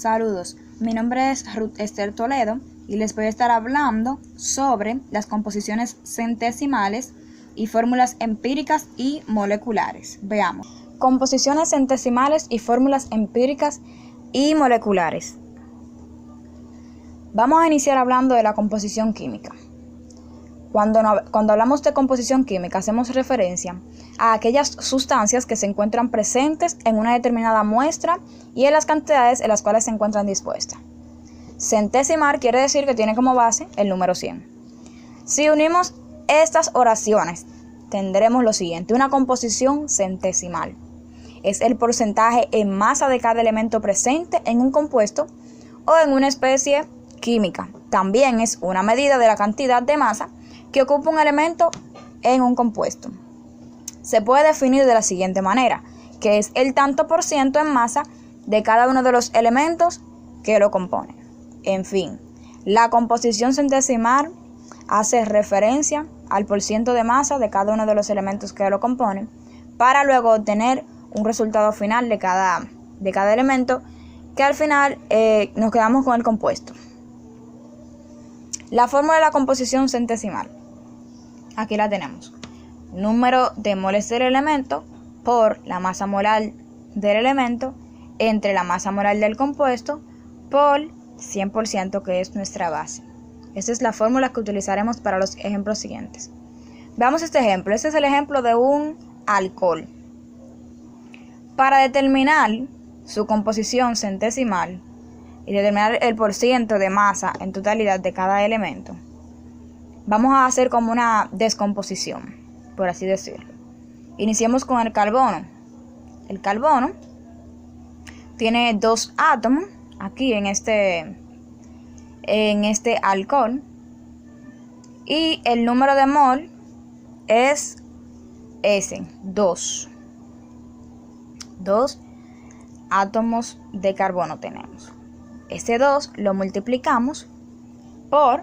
Saludos, mi nombre es Ruth Esther Toledo y les voy a estar hablando sobre las composiciones centesimales y fórmulas empíricas y moleculares. Veamos. Composiciones centesimales y fórmulas empíricas y moleculares. Vamos a iniciar hablando de la composición química. Cuando hablamos de composición química, hacemos referencia a aquellas sustancias que se encuentran presentes en una determinada muestra y en las cantidades en las cuales se encuentran dispuestas. Centesimal quiere decir que tiene como base el número 100. Si unimos estas oraciones, tendremos lo siguiente: una composición centesimal es el porcentaje en masa de cada elemento presente en un compuesto o en una especie química. También es una medida de la cantidad de masa que ocupa un elemento en un compuesto. Se puede definir de la siguiente manera, que es el tanto por ciento en masa de cada uno de los elementos que lo componen. En fin, la composición centesimal hace referencia al porciento de masa de cada uno de los elementos que lo componen para luego obtener un resultado final de cada elemento, que al final nos quedamos con el compuesto. La fórmula de la composición centesimal. Aquí la tenemos. Número de moles del elemento por la masa molar del elemento entre la masa molar del compuesto por 100%, que es nuestra base. Esta es la fórmula que utilizaremos para los ejemplos siguientes. Veamos este ejemplo. Este es el ejemplo de un alcohol. Para determinar su composición centesimal y determinar el porciento de masa en totalidad de cada elemento, vamos a hacer como una descomposición, por así decirlo. Iniciemos con el carbono. El carbono tiene 2 átomos aquí en este alcohol y el número de mol es ese, 2. 2 átomos de carbono tenemos. Ese 2 lo multiplicamos por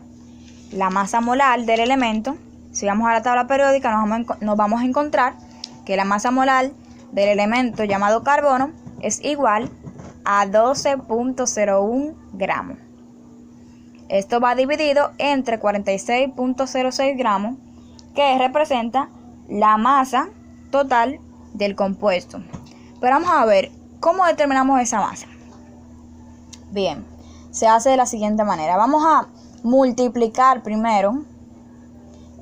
la masa molar del elemento. Si vamos a la tabla periódica, nos vamos a encontrar que la masa molar del elemento llamado carbono es igual a 12.01 gramos. Esto va dividido entre 46.06 gramos, que representa la masa total del compuesto. Pero vamos a ver cómo determinamos esa masa. Bien, se hace de la siguiente manera. Vamos a multiplicar primero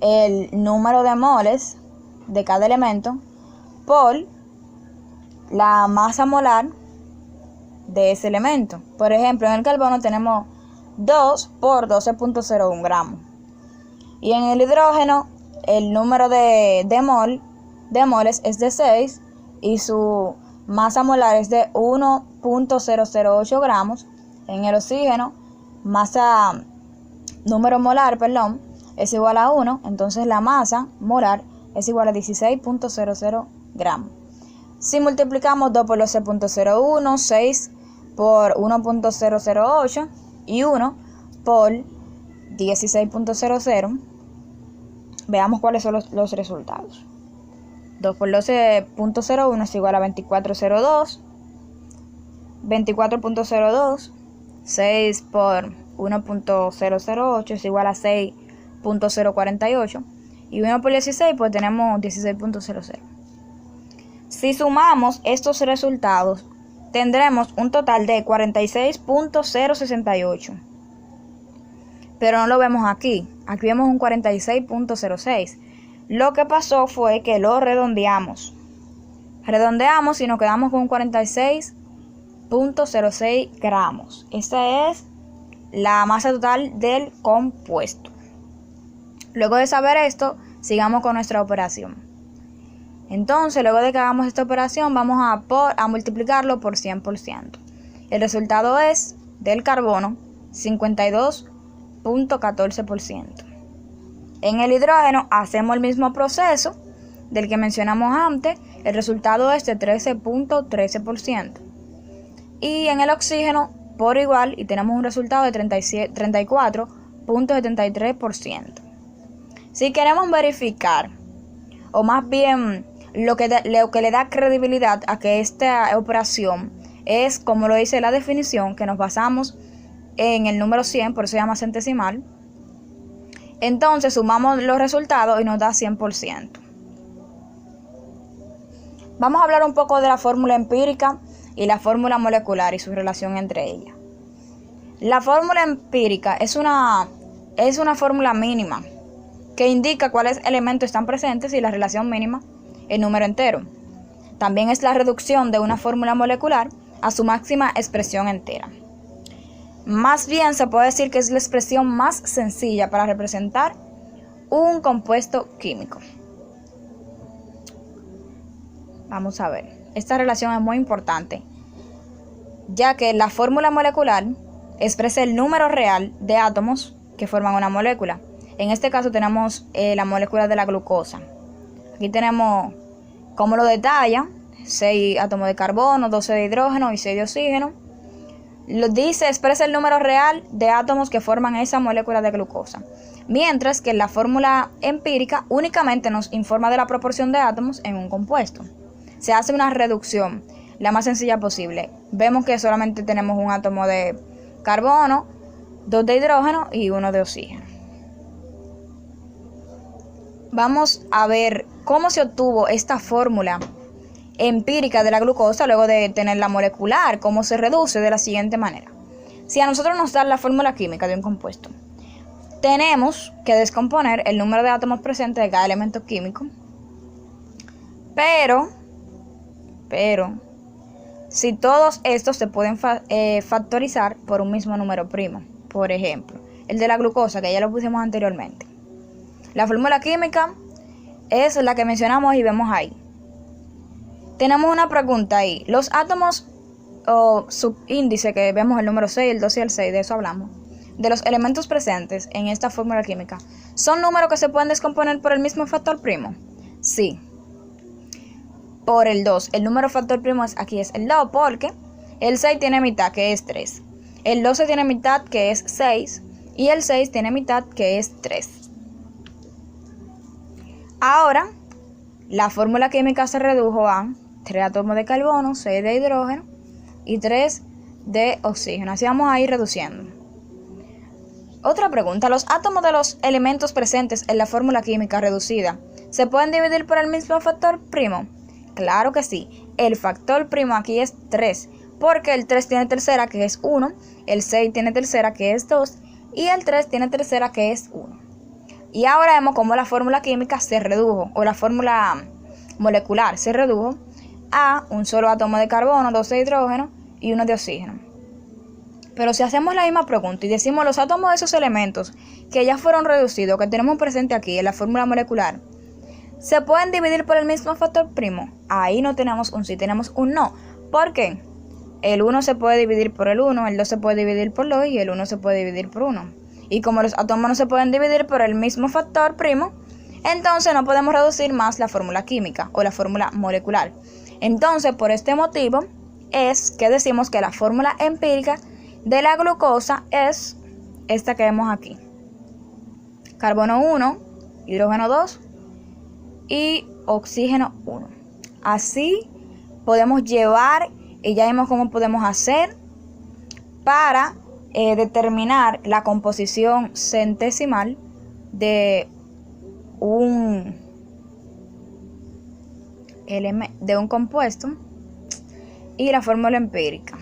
el número de moles de cada elemento por la masa molar de ese elemento. Por ejemplo, en el carbono tenemos 2 por 12.01 gramos. Y en el hidrógeno el número de moles es de 6 y su masa molar es de 1.008 gramos. En el oxígeno, número molar, es igual a 1, entonces la masa molar es igual a 16.00 gramos. Si multiplicamos 2 por 12.01, 6 por 1.008 y 1 por 16.00, veamos cuáles son los resultados. 2 por 12.01 es igual a 24.02, 24.02, 6 por 1.008 es igual a 6.048 y 1 por 16 pues tenemos 16.00. Si sumamos estos resultados tendremos un total de 46.068, pero no lo vemos aquí. Aquí vemos un 46.06. Lo que pasó fue que lo redondeamos y nos quedamos con un 46.06 gramos. Esta es la masa total del compuesto. Luego de saber esto, sigamos con nuestra operación. Entonces, luego de que hagamos esta operación, vamos a multiplicarlo por 100%. El resultado es del carbono 52.14%. En el hidrógeno hacemos el mismo proceso del que mencionamos antes. El resultado es de 13.13%. Y en el oxígeno por igual, y tenemos un resultado de 34.73%. Si queremos verificar, o más bien lo que le da credibilidad a que esta operación es, como lo dice la definición, que nos basamos en el número 100, por eso se llama centesimal. Entonces sumamos los resultados y nos da 100%. Vamos a hablar un poco de la fórmula empírica y la fórmula molecular y su relación entre ellas. La fórmula empírica es una fórmula mínima que indica cuáles elementos están presentes y la relación mínima en número entero. También es la reducción de una fórmula molecular a su máxima expresión entera. Más bien se puede decir que es la expresión más sencilla para representar un compuesto químico. Vamos a ver, esta relación es muy importante, ya que la fórmula molecular expresa el número real de átomos que forman una molécula. En este caso tenemos la molécula de la glucosa. Aquí tenemos cómo lo detalla: 6 átomos de carbono, 12 de hidrógeno y 6 de oxígeno. Lo dice, expresa el número real de átomos que forman esa molécula de glucosa. Mientras que la fórmula empírica únicamente nos informa de la proporción de átomos en un compuesto. Se hace una reducción, la más sencilla posible. Vemos que solamente tenemos un átomo de carbono, 2 de hidrógeno y 1 de oxígeno. Vamos a ver cómo se obtuvo esta fórmula empírica de la glucosa luego de tener la molecular, cómo se reduce de la siguiente manera. Si a nosotros nos dan la fórmula química de un compuesto, tenemos que descomponer el número de átomos presentes de cada elemento químico, pero si todos estos se pueden factorizar por un mismo número primo. Por ejemplo, el de la glucosa, que ya lo pusimos anteriormente. La fórmula química es la que mencionamos y vemos ahí. Tenemos una pregunta ahí. Los átomos o subíndice, que vemos el número 6, el 2 y el 6, de eso hablamos, de los elementos presentes en esta fórmula química, ¿son números que se pueden descomponer por el mismo factor primo? Sí. Por el 2. El número factor primo aquí es el 2, porque el 6 tiene mitad, que es 3. El 12 tiene mitad, que es 6. Y el 6 tiene mitad, que es 3. Ahora, la fórmula química se redujo a 3 átomos de carbono, 6 de hidrógeno y 3 de oxígeno. Así vamos a ir reduciendo. Otra pregunta: ¿los átomos de los elementos presentes en la fórmula química reducida se pueden dividir por el mismo factor primo? Claro que sí. El factor primo aquí es 3, porque el 3 tiene tercera, que es 1, el 6 tiene tercera, que es 2, y el 3 tiene tercera, que es 1. Y ahora vemos cómo la fórmula química se redujo, o la fórmula molecular se redujo a un solo átomo de carbono, 2 de hidrógeno y 1 de oxígeno. Pero si hacemos la misma pregunta y decimos los átomos de esos elementos que ya fueron reducidos, que tenemos presente aquí en la fórmula molecular, ¿se pueden dividir por el mismo factor primo? Ahí no tenemos un sí, tenemos un no. ¿Por qué? El 1 se puede dividir por el 1, el 2 se puede dividir por 2 y el 1 se puede dividir por 1. Y como los átomos no se pueden dividir por el mismo factor primo, entonces no podemos reducir más la fórmula química o la fórmula molecular. Entonces, por este motivo, es que decimos que la fórmula empírica de la glucosa es esta que vemos aquí. Carbono 1, hidrógeno 2 y oxígeno 1. Así podemos llevar, y ya vimos cómo podemos hacer para determinar la composición centesimal de un compuesto y la fórmula empírica.